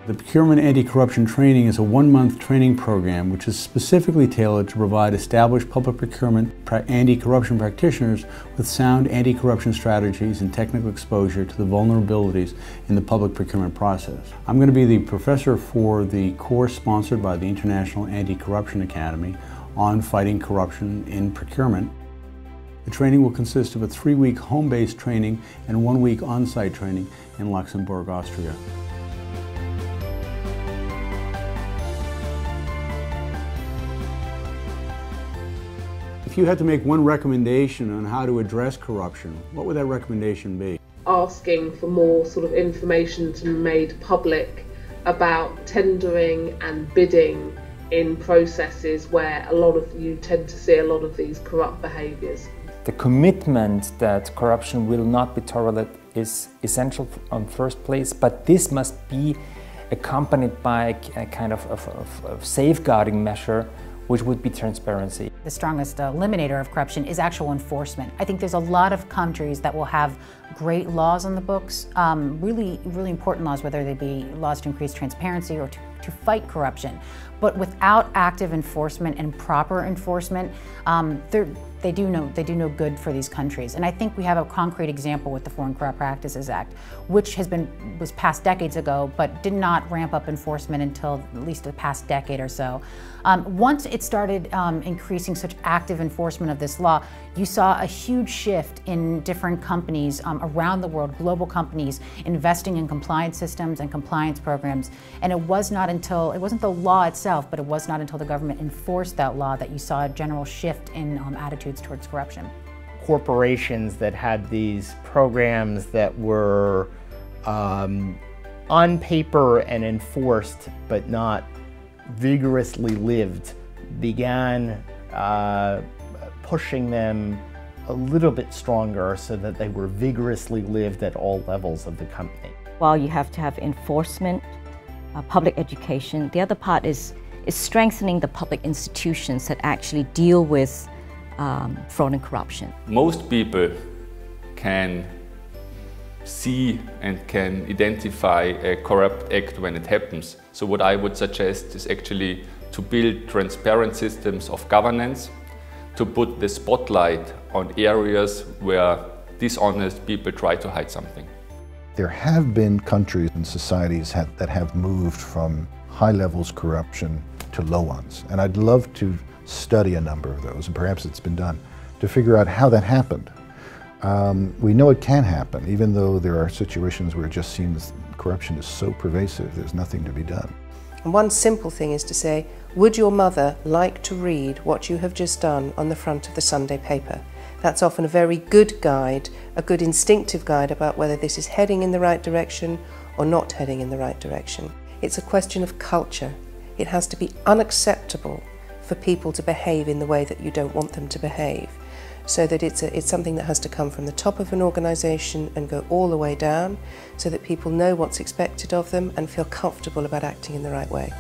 The Procurement Anti-Corruption Training is a one-month training program which is specifically tailored to provide established public procurement anti-corruption practitioners with sound anti-corruption strategies and technical exposure to the vulnerabilities in the public procurement process. I'm going to be the professor for the course sponsored by the International Anti-Corruption Academy on fighting corruption in procurement. The training will consist of a 3-week home-based training and 1-week on-site training in Luxembourg, Austria. If you had to make one recommendation on how to address corruption, what would that recommendation be? Asking for more sort of information to be made public about tendering and bidding in processes where you tend to see a lot of these corrupt behaviours. The commitment that corruption will not be tolerated is essential in first place, but this must be accompanied by a kind of safeguarding measure, which would be transparency. The strongest eliminator of corruption is actual enforcement. I think there's a lot of countries that will have great laws on the books, really important laws, whether they be laws to increase transparency or to fight corruption. But without active enforcement and proper enforcement, they do no good for these countries. And I think we have a concrete example with the Foreign Corrupt Practices Act, which was passed decades ago, but did not ramp up enforcement until at least the past decade or so. Once it started increasing such active enforcement of this law, you saw a huge shift in different companies around the world, global companies, investing in compliance systems and compliance programs. And it wasn't the law itself, but it was not until the government enforced that law that you saw a general shift in attitudes towards corruption. Corporations that had these programs that were on paper and enforced but not vigorously lived began pushing them a little bit stronger so that they were vigorously lived at all levels of the company. While you have to have enforcement, public education, the other part is strengthening the public institutions that actually deal with fraud and corruption. Most people can see and can identify a corrupt act when it happens. So what I would suggest is actually to build transparent systems of governance, to put the spotlight on areas where dishonest people try to hide something. There have been countries and societies that have moved from high levels of corruption to low ones. And I'd love to study a number of those, and perhaps it's been done, to figure out how that happened. We know it can happen, even though there are situations where it just seems corruption is so pervasive, there's nothing to be done. And one simple thing is to say, would your mother like to read what you have just done on the front of the Sunday paper? That's often a very good guide, a good instinctive guide about whether this is heading in the right direction or not heading in the right direction. It's a question of culture. It has to be unacceptable for people to behave in the way that you don't want them to behave, so that it's something that has to come from the top of an organisation and go all the way down, so that people know what's expected of them and feel comfortable about acting in the right way.